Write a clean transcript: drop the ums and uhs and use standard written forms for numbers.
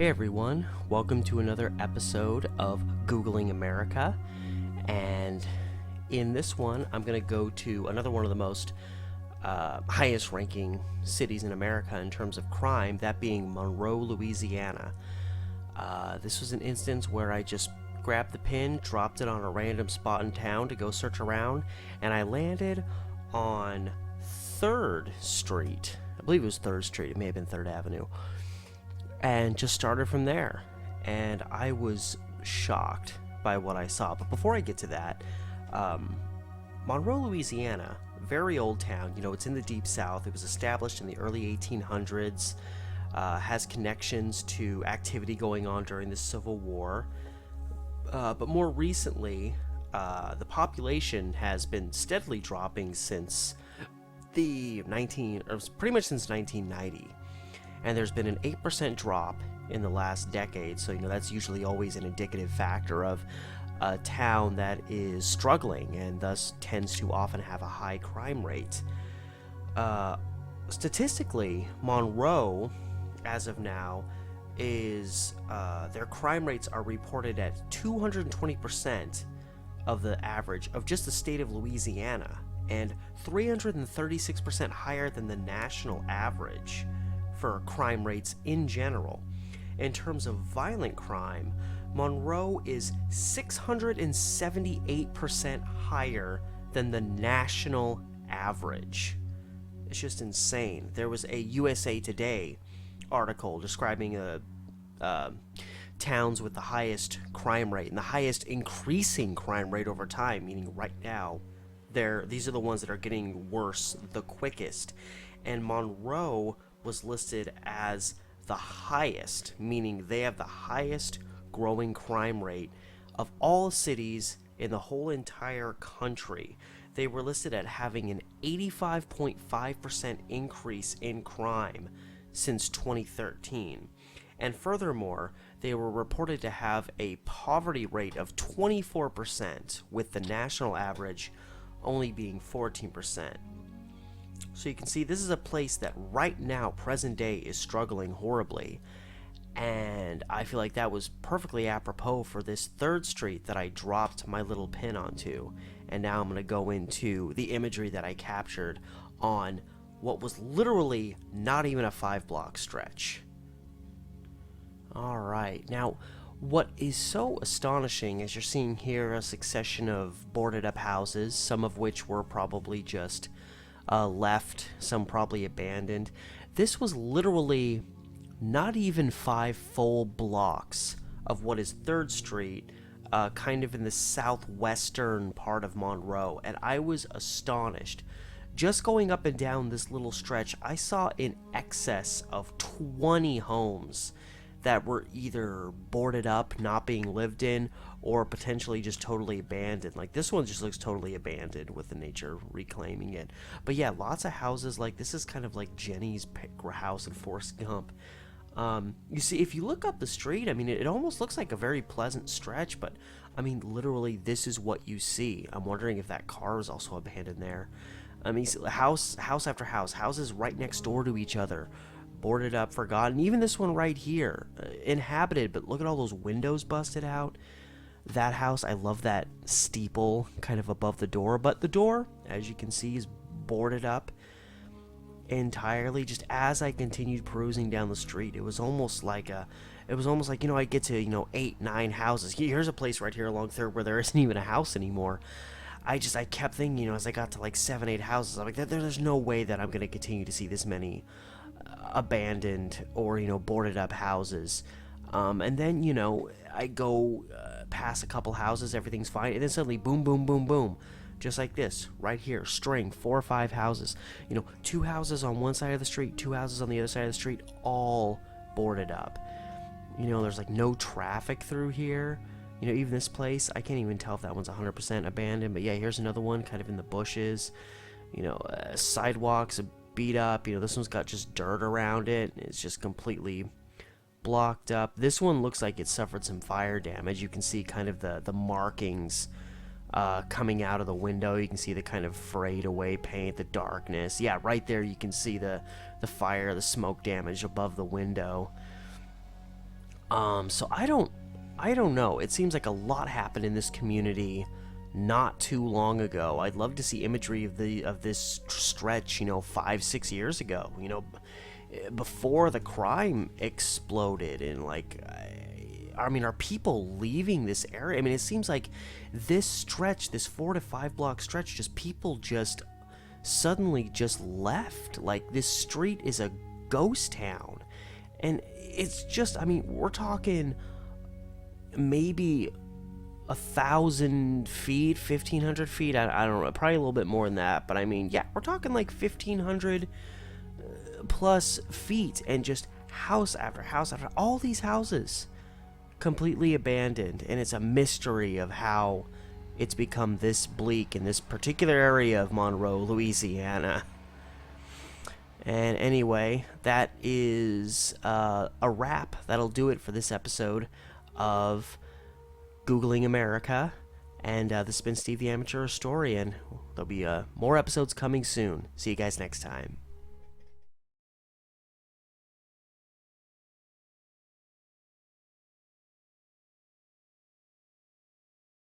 Hey everyone, welcome to another episode of Googling America. And in this one, I'm going to go to another one of the most highest ranking cities in America in terms of crime, that being Monroe, Louisiana. This was an instance where I just grabbed the pin, dropped it on a random spot in town to go search around, and I landed on 3rd Street. I believe it was 3rd Street, it may have been 3rd Avenue. And just started from there. And I was shocked by what I saw. But before I get to that, Monroe, Louisiana, very old town. You know, it's in the Deep South. It was established in the early 1800s. Has connections to activity going on during the Civil War. But more recently, the population has been steadily dropping since pretty much since 1990. And there's been an 8% drop in the last decade, so that's usually always an indicative factor of a town that is struggling and thus tends to often have a high crime rate. Statistically, Monroe, as of now, is their crime rates are reported at 220% of the average of just the state of Louisiana, and 336% higher than the national average for crime rates in general. In terms of violent crime, Monroe is 678% higher than the national average. It's just insane. There was a USA Today article describing towns with the highest crime rate and the highest increasing crime rate over time, meaning right now these are the ones that are getting worse the quickest. And Monroe was listed as the highest, meaning they have the highest growing crime rate of all cities in the whole entire country. They were listed at having an 85.5% increase in crime since 2013. And furthermore, they were reported to have a poverty rate of 24%, with the national average only being 14%. So you can see this is a place that right now, present day, is struggling horribly. And I feel like that was perfectly apropos for this 3rd Street that I dropped my little pin onto. And now I'm going to go into the imagery that I captured on what was literally not even a 5-block stretch. Alright, now what is so astonishing is you're seeing here a succession of boarded up houses, some of which were probably just left, some probably abandoned. This was literally not even 5 full blocks of what is 3rd Street, kind of in the southwestern part of Monroe, and I was astonished. Just going up and down this little stretch, I saw in excess of 20 homes that were either boarded up, not being lived in, or potentially just totally abandoned. Like, this one just looks totally abandoned with the nature reclaiming it. But yeah, lots of houses. Like, this is kind of like Jenny's house in Forrest Gump. You see, if you look up the street, I mean, it almost looks like a very pleasant stretch, but I mean, literally, this is what you see. I'm wondering if that car is also abandoned there. I mean, house after house, houses right next door to each other, boarded up, forgotten. Even this one right here, inhabited, but look at all those windows busted out. That house, I love that steeple kind of above the door, but the door, as you can see, is boarded up entirely. Just as I continued perusing down the street, it was almost like I get to 8, 9 houses. Here's a place right here along 3rd where there isn't even a house anymore. I kept thinking, as I got to like 7, 8 houses, I'm like, there's no way that I'm gonna continue to see this many abandoned or boarded up houses. And then I go past a couple houses, everything's fine, and then suddenly boom, boom, boom, boom, just like this right here, string 4 or 5 houses, 2 houses on one side of the street, 2 houses on the other side of the street, all boarded up. There's like no traffic through here. Even this place, I can't even tell if that one's 100% abandoned, but yeah, here's another one kind of in the bushes. Sidewalks beat up. This one's got just dirt around it. It's just completely blocked up. This one looks like it suffered some fire damage. You can see kind of the markings coming out of the window. You can see the kind of frayed away paint, the darkness. Yeah, right there you can see the fire, the smoke damage above the window. So I don't know. It seems like a lot happened in this community not too long ago. I'd love to see imagery of this stretch, 5, 6 years ago. Before the crime exploded, and like, I mean, are people leaving this area? I mean, it seems like this stretch, this 4 to 5 block stretch, just people just suddenly just left. Like, this street is a ghost town. And it's just, I mean, we're talking maybe 1,000 feet, 1,500 feet. I don't know, probably a little bit more than that. But I mean, yeah, we're talking like 1,500 plus feet, and just house after house after all these houses completely abandoned. And it's a mystery of how it's become this bleak in this particular area of Monroe, Louisiana. And anyway, that is a wrap. That'll do it for this episode of Googling America. And this has been Steve the Amateur Historian. There'll be more episodes coming soon. See you guys next time.